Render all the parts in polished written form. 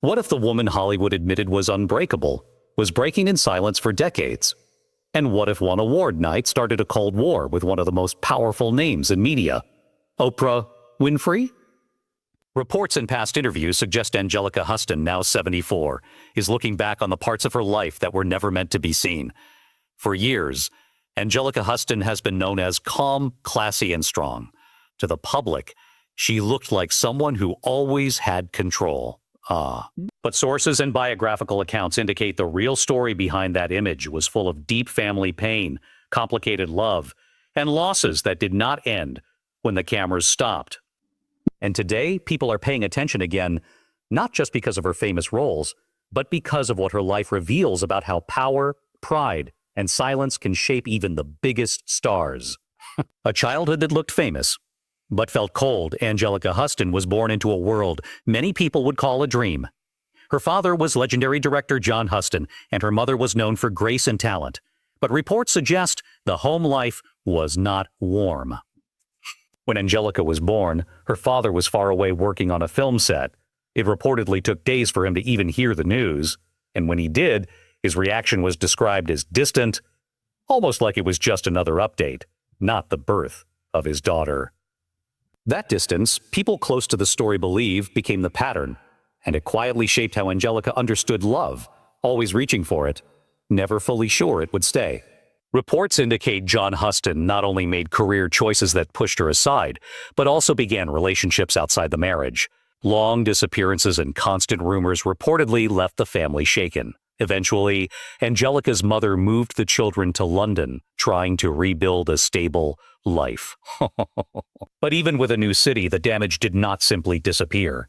What if the woman Hollywood admitted was unbreakable was breaking in silence for decades? And what if one award night started a Cold War with one of the most powerful names in media? Oprah Winfrey? Reports in past interviews suggest Anjelica Huston, now 74, is looking back on the parts of her life that were never meant to be seen. For years, Anjelica Huston has been known as calm, classy, and strong. To the public, she looked like someone who always had control. But sources and biographical accounts indicate the real story behind that image was full of deep family pain, complicated love, and losses that did not end when the cameras stopped. And today, people are paying attention again, not just because of her famous roles, but because of what her life reveals about how power, pride, and silence can shape even the biggest stars. A childhood that looked famous, but felt cold, Anjelica Huston was born into a world many people would call a dream. Her father was legendary director John Huston, and her mother was known for grace and talent. But reports suggest the home life was not warm. When Anjelica was born, her father was far away working on a film set. It reportedly took days for him to even hear the news, and when he did, his reaction was described as distant, almost like it was just another update, not the birth of his daughter. That distance, people close to the story believe, became the pattern, and it quietly shaped how Anjelica understood love, always reaching for it, never fully sure it would stay. Reports indicate John Huston not only made career choices that pushed her aside, but also began relationships outside the marriage. Long disappearances and constant rumors reportedly left the family shaken. Eventually, Anjelica's mother moved the children to London, trying to rebuild a stable life. But even with a new city, the damage did not simply disappear.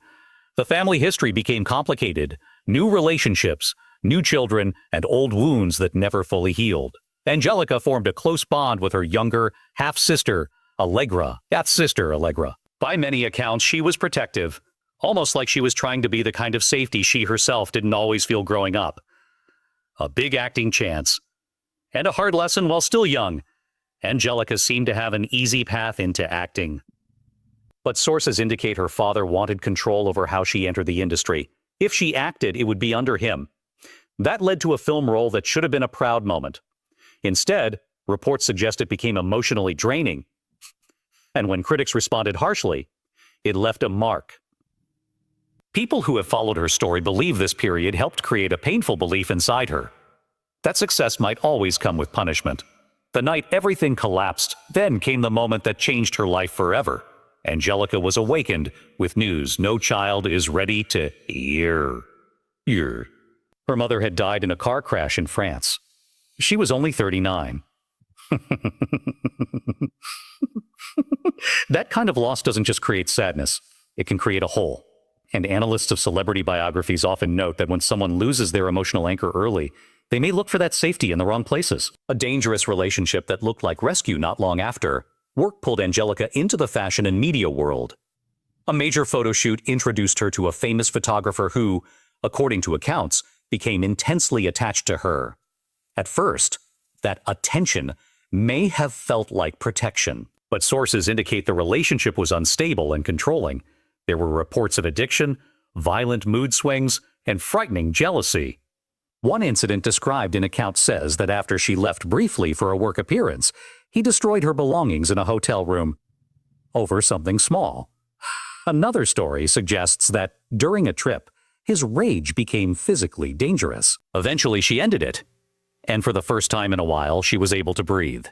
The family history became complicated. New relationships, new children, and old wounds that never fully healed. Anjelica formed a close bond with her younger half-sister, Allegra. That's Sister Allegra. By many accounts, she was protective, almost like she was trying to be the kind of safety she herself didn't always feel growing up. A big acting chance, and a hard lesson while still young. Anjelica seemed to have an easy path into acting. But sources indicate her father wanted control over how she entered the industry. If she acted, it would be under him. That led to a film role that should have been a proud moment. Instead, reports suggest it became emotionally draining. And when critics responded harshly, it left a mark. People who have followed her story believe this period helped create a painful belief inside her that success might always come with punishment. The night everything collapsed, then came the moment that changed her life forever. Anjelica was awakened with news no child is ready to hear. Her mother had died in a car crash in France. She was only 39. That kind of loss doesn't just create sadness, it can create a hole. And analysts of celebrity biographies often note that when someone loses their emotional anchor early, they may look for that safety in the wrong places. A dangerous relationship that looked like rescue not long after. Work pulled Anjelica into the fashion and media world. A major photo shoot introduced her to a famous photographer who, according to accounts, became intensely attached to her. At first, that attention may have felt like protection, but sources indicate the relationship was unstable and controlling. There were reports of addiction, violent mood swings, and frightening jealousy. One incident described in accounts says that after she left briefly for a work appearance, he destroyed her belongings in a hotel room over something small. Another story suggests that during a trip, his rage became physically dangerous. Eventually, she ended it, and for the first time in a while, she was able to breathe.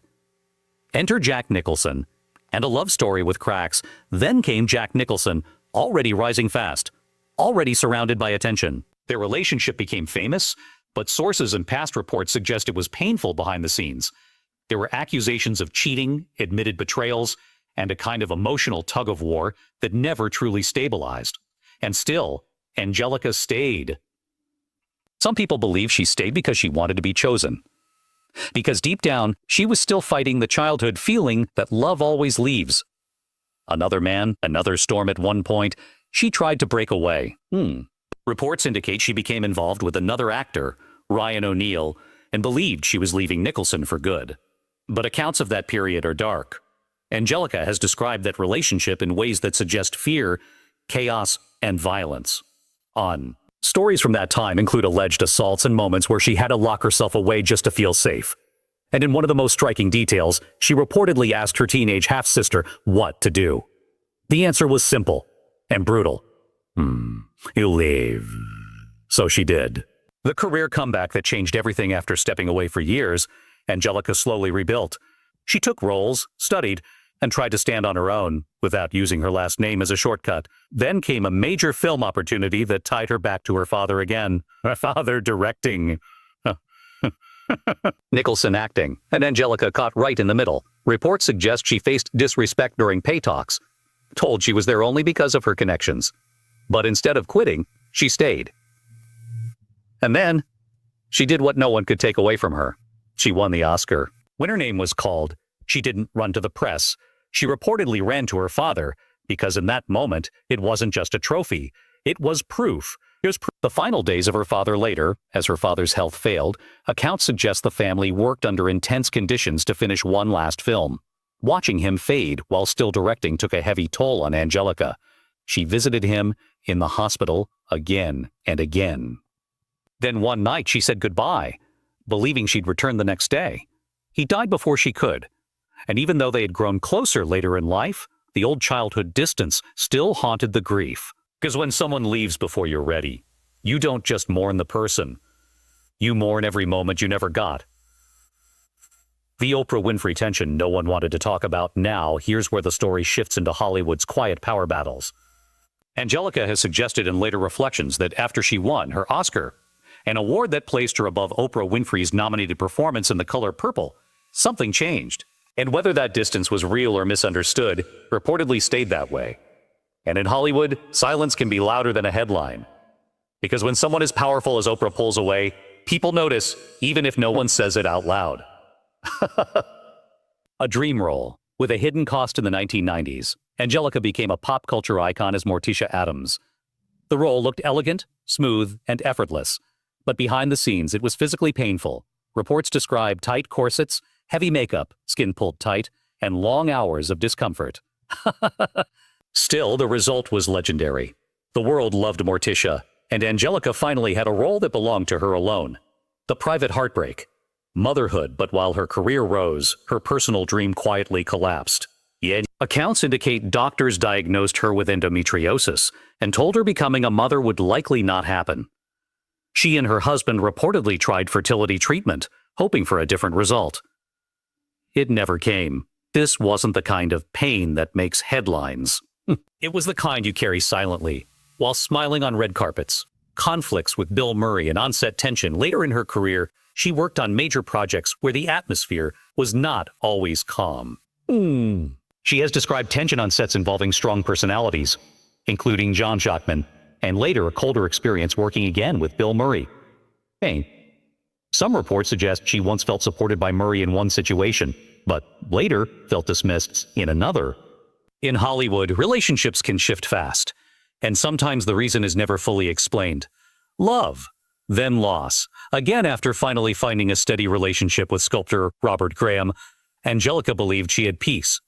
Enter Jack Nicholson, and a love story with cracks. Then came Jack Nicholson, already rising fast, already surrounded by attention. Their relationship became famous, but sources and past reports suggest it was painful behind the scenes. There were accusations of cheating, admitted betrayals, and a kind of emotional tug-of-war that never truly stabilized. And still, Anjelica stayed. Some people believe she stayed because she wanted to be chosen. Because deep down, she was still fighting the childhood feeling that love always leaves. Another man, another storm at one point, she tried to break away. Reports indicate she became involved with another actor, Ryan O'Neal, and believed she was leaving Nicholson for good. But accounts of that period are dark. Anjelica has described that relationship in ways that suggest fear, chaos, and violence. On Stories from that time include alleged assaults and moments where she had to lock herself away just to feel safe. And in one of the most striking details, she reportedly asked her teenage half-sister what to do. The answer was simple and brutal. You leave. So she did. The career comeback that changed everything after stepping away for years, Anjelica slowly rebuilt. She took roles, studied, and tried to stand on her own without using her last name as a shortcut. Then came a major film opportunity that tied her back to her father again. Her father directing. Nicholson acting, and Anjelica caught right in the middle. Reports suggest she faced disrespect during pay talks, told she was there only because of her connections. But instead of quitting, she stayed. And then, she did what no one could take away from her. She won the Oscar. When her name was called, she didn't run to the press. She reportedly ran to her father, because in that moment, it wasn't just a trophy. It was proof. Here's proof. The final days of her father later, as her father's health failed, accounts suggest the family worked under intense conditions to finish one last film. Watching him fade while still directing took a heavy toll on Anjelica. She visited him in the hospital again and again. Then one night she said goodbye, believing she'd return the next day. He died before she could. And even though they had grown closer later in life, the old childhood distance still haunted the grief. Because when someone leaves before you're ready, you don't just mourn the person. You mourn every moment you never got. The Oprah Winfrey tension no one wanted to talk about. Now, here's where the story shifts into Hollywood's quiet power battles. Anjelica has suggested in later reflections that after she won her Oscar, an award that placed her above Oprah Winfrey's nominated performance in The Color Purple, something changed. And whether that distance was real or misunderstood, reportedly stayed that way. And in Hollywood, silence can be louder than a headline. Because when someone as powerful as Oprah pulls away, people notice, even if no one says it out loud. A dream role. With a hidden cost in the 1990s, Anjelica became a pop culture icon as Morticia Addams. The role looked elegant, smooth, and effortless. But behind the scenes, it was physically painful. Reports describe tight corsets, heavy makeup, skin pulled tight, and long hours of discomfort. Still, the result was legendary. The world loved Morticia, and Anjelica finally had a role that belonged to her alone. The private heartbreak. Motherhood, but while her career rose, her personal dream quietly collapsed. Yet, accounts indicate doctors diagnosed her with endometriosis and told her becoming a mother would likely not happen. She and her husband reportedly tried fertility treatment, hoping for a different result. It never came. This wasn't the kind of pain that makes headlines. It was the kind you carry silently, while smiling on red carpets. Conflicts with Bill Murray and on-set tension later in her career, she worked on major projects where the atmosphere was not always calm. She has described tension on sets involving strong personalities, including John Huston, and later a colder experience working again with Bill Murray. Some reports suggest she once felt supported by Murray in one situation, but later felt dismissed in another. In Hollywood, relationships can shift fast, and sometimes the reason is never fully explained. Love, then loss. Again, after finally finding a steady relationship with sculptor Robert Graham, Anjelica believed she had peace.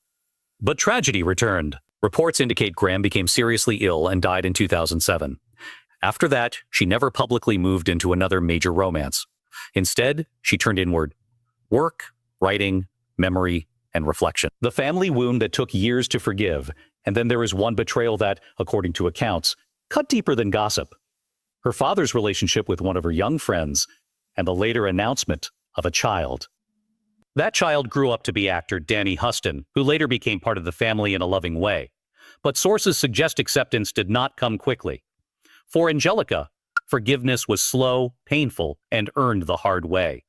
But tragedy returned. Reports indicate Graham became seriously ill and died in 2007. After that, she never publicly moved into another major romance. Instead, she turned inward. Work, writing, memory, and reflection. The family wound that took years to forgive, and then there is one betrayal that, according to accounts, cut deeper than gossip. Her father's relationship with one of her young friends, and the later announcement of a child. That child grew up to be actor John Huston, who later became part of the family in a loving way. But sources suggest acceptance did not come quickly. For Anjelica, forgiveness was slow, painful, and earned the hard way.